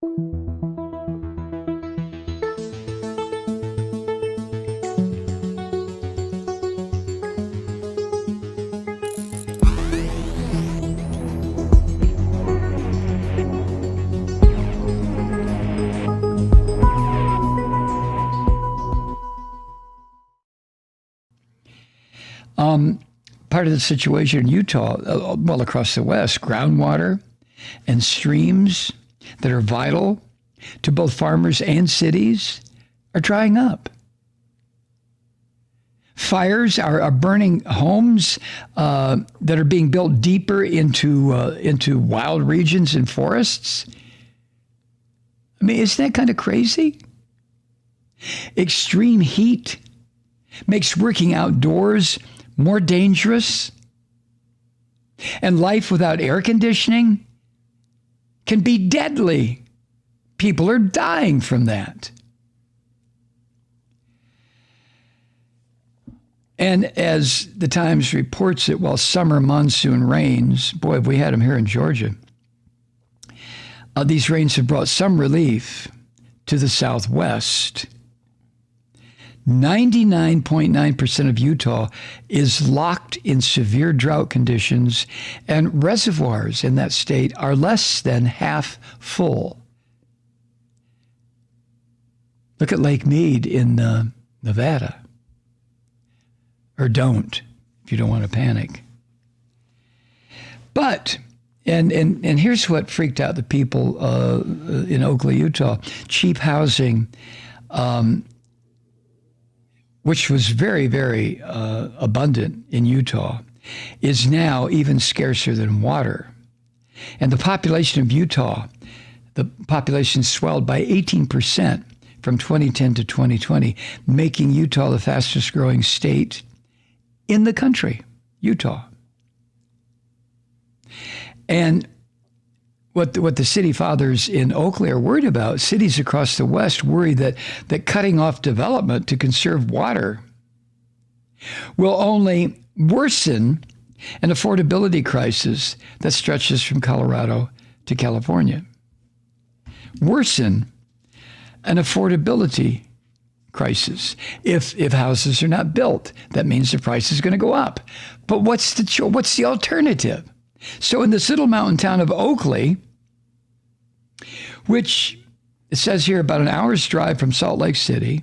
Part of the situation in Utah, well, across the West, groundwater and streams that are vital to both farmers and cities are drying up. Fires are burning homes that are being built deeper into wild regions and forests. I mean, isn't that kind of crazy? Extreme heat makes working outdoors more dangerous, and life without air conditioning can be deadly. People are dying from that. And as the Times reports it, while summer monsoon rains, boy, have we had them here in Georgia, these rains have brought some relief to the Southwest. 99.9% of Utah is locked in severe drought conditions, and reservoirs in that state are less than half full. Look at Lake Mead in Nevada. Or don't, if you don't want to panic. But, and here's what freaked out the people in Oakley, Utah. Cheap housing, which was very, very abundant in Utah, is now even scarcer than water. And the population of Utah, the population swelled by 18% from 2010 to 2020, making Utah the fastest growing state in the country, Utah. And what the city fathers in Oakley are worried about, cities across the West worry that cutting off development to conserve water will only worsen an affordability crisis that stretches from Colorado to California. Worsen an affordability crisis. If houses are not built, that means the price is going to go up. But what's the alternative? So in this little mountain town of Oakley, which it says here about an hour's drive from Salt Lake City,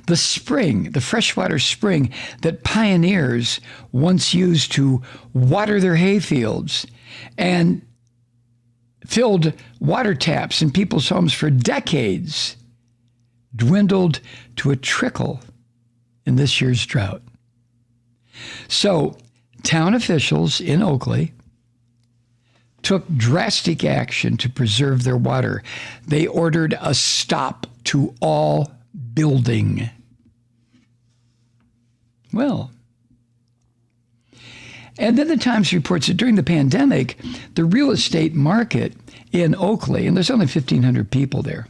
the spring, the freshwater spring that pioneers once used to water their hayfields and filled water taps in people's homes for decades, dwindled to a trickle in this year's drought. So town officials in Oakley took drastic action to preserve their water. They ordered a stop to all building. Well, and then the Times reports that during the pandemic, the real estate market in Oakley, and there's only 1,500 people there,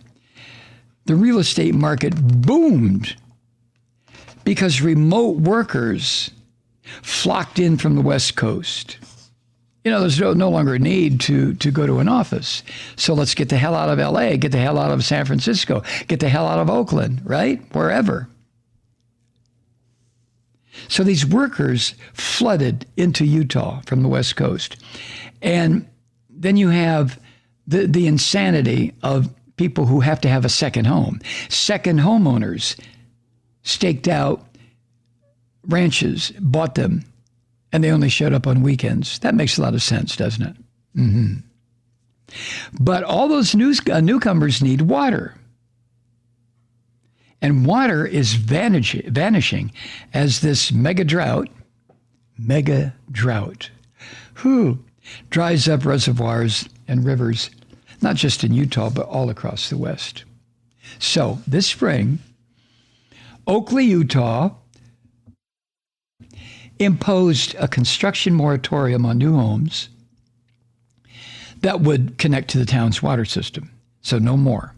the real estate market boomed because remote workers flocked in from the West Coast. You know, there's no longer a need to go to an office. So let's get the hell out of LA, get the hell out of San Francisco, get the hell out of Oakland, right? Wherever. So these workers flooded into Utah from the West Coast. And then you have the insanity of people who have to have a second home. Second homeowners staked out ranches, bought them, and they only showed up on weekends. That makes a lot of sense, doesn't it? Mm-hmm. But all those newcomers need water. And water is vanishing as this mega drought, dries up reservoirs and rivers, not just in Utah, but all across the West. So this spring, Oakley, Utah, imposed a construction moratorium on new homes that would connect to the town's water system. So no more.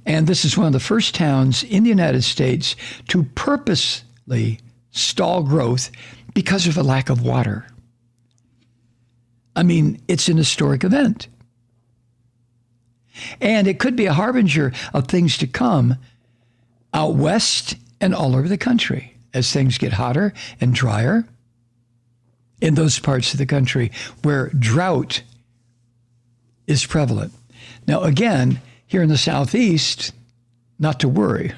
And this is one of the first towns in the United States to purposely stall growth because of a lack of water. I mean, it's an historic event. And it could be a harbinger of things to come out west and all over the country as things get hotter and drier in those parts of the country where drought is prevalent. Now, again, here in the Southeast, not to worry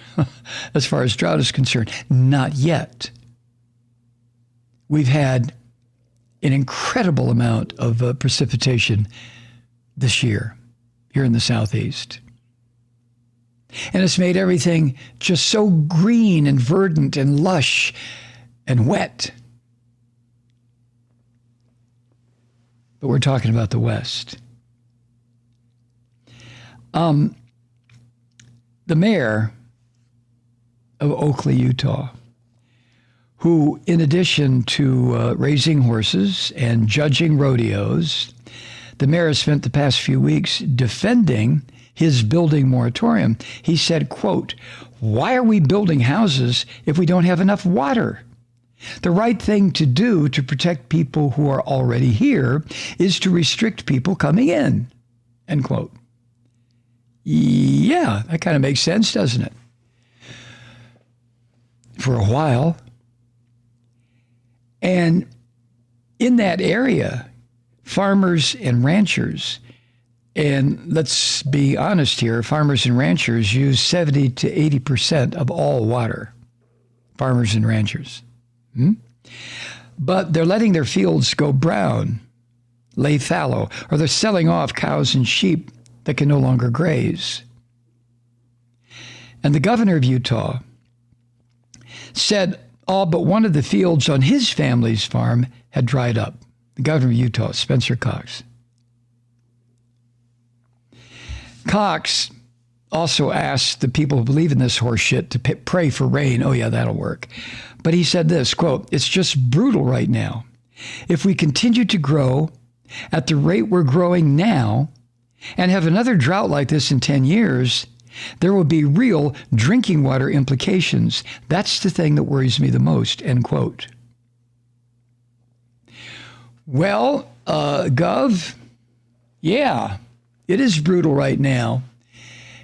as far as drought is concerned. Not yet. We've had an incredible amount of precipitation this year here in the Southeast. And it's made everything just so green and verdant and lush and wet. But we're talking about the West. The mayor of Oakley, Utah, who, in addition to raising horses and judging rodeos, the mayor has spent the past few weeks defending his building moratorium. He said, quote, "Why are we building houses if we don't have enough water? The right thing to do to protect people who are already here is to restrict people coming in," end quote. Yeah, that kind of makes sense, doesn't it? For a while. And in that area, farmers and ranchers, and let's be honest here, farmers and ranchers use 70 to 80% of all water. Farmers and ranchers. But they're letting their fields go brown, lay fallow, or they're selling off cows and sheep that can no longer graze. And the governor of Utah said all but one of the fields on his family's farm had dried up. The governor of Utah, Spencer Cox. Cox also asked the people who believe in this horse shit to pray for rain. Oh, yeah, that'll work. But he said this, quote, "It's just brutal right now. If we continue to grow at the rate we're growing now and have another drought like this in 10 years, there will be real drinking water implications. That's the thing that worries me the most," end quote. Well, Gov, yeah, it is brutal right now.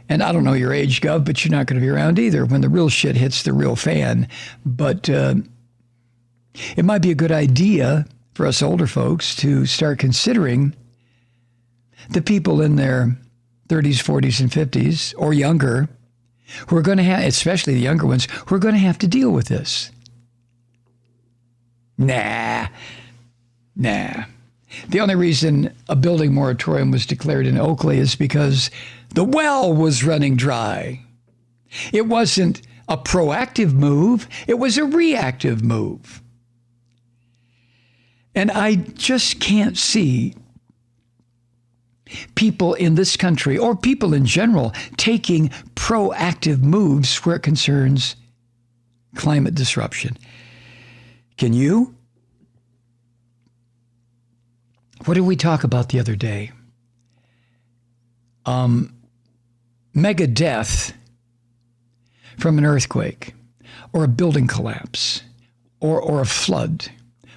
And I don't know your age, Gov, but you're not going to be around either when the real shit hits the real fan. But it might be a good idea for us older folks to start considering the people in their 30s, 40s, and 50s, or younger, who are going to have, especially the younger ones, who are going to have to deal with this. Nah. The only reason a building moratorium was declared in Oakley is because the well was running dry. It wasn't a proactive move. It was a reactive move. And I just can't see people in this country, or people in general, taking proactive moves where it concerns climate disruption. Can you? What did we talk about the other day? Mega death from an earthquake, or a building collapse, or a flood,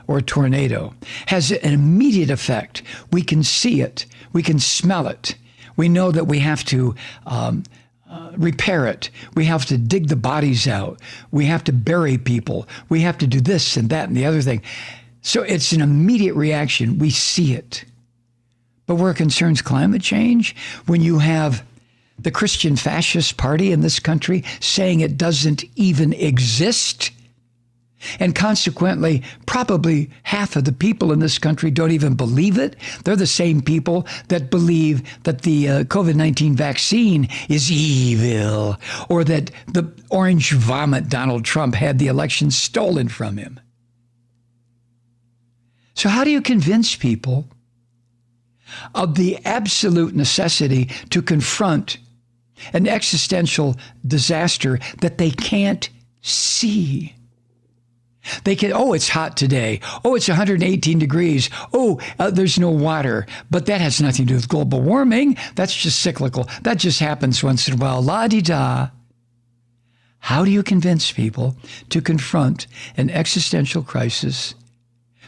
or a tornado has an immediate effect. We can see it. We can smell it. We know that we have to repair it. We have to dig the bodies out. We have to bury people. We have to do this and that and the other thing. So it's an immediate reaction. We see it. But where it concerns climate change, when you have the Christian fascist party in this country saying it doesn't even exist, and consequently, probably half of the people in this country don't even believe it. They're the same people that believe that the COVID-19 vaccine is evil, or that the orange vomit Donald Trump had the election stolen from him. So how do you convince people of the absolute necessity to confront an existential disaster that they can't see? They can, oh, it's hot today. Oh, it's 118 degrees. Oh, there's no water. But that has nothing to do with global warming. That's just cyclical. That just happens once in a while. La-di-da. How do you convince people to confront an existential crisis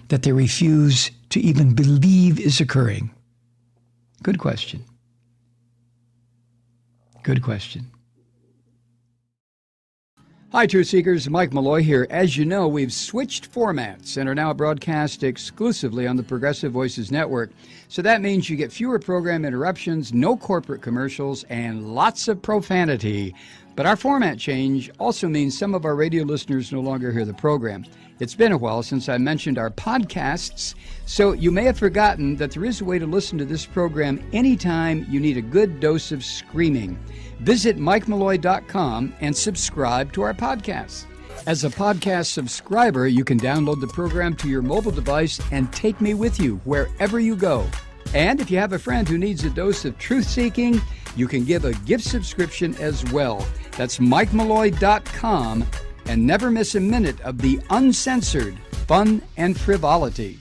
that they refuse to even believe is occurring? Good question. Good question. Hi, Truth Seekers. Mike Malloy here. As you know, we've switched formats and are now broadcast exclusively on the Progressive Voices Network. So that means you get fewer program interruptions, no corporate commercials, and lots of profanity. But our format change also means some of our radio listeners no longer hear the program. It's been a while since I mentioned our podcasts, so you may have forgotten that there is a way to listen to this program anytime you need a good dose of screaming. Visit MikeMalloy.com and subscribe to our podcasts. As a podcast subscriber, you can download the program to your mobile device and take me with you wherever you go. And if you have a friend who needs a dose of truth-seeking, you can give a gift subscription as well. That's MikeMalloy.com, and never miss a minute of the uncensored fun and frivolity.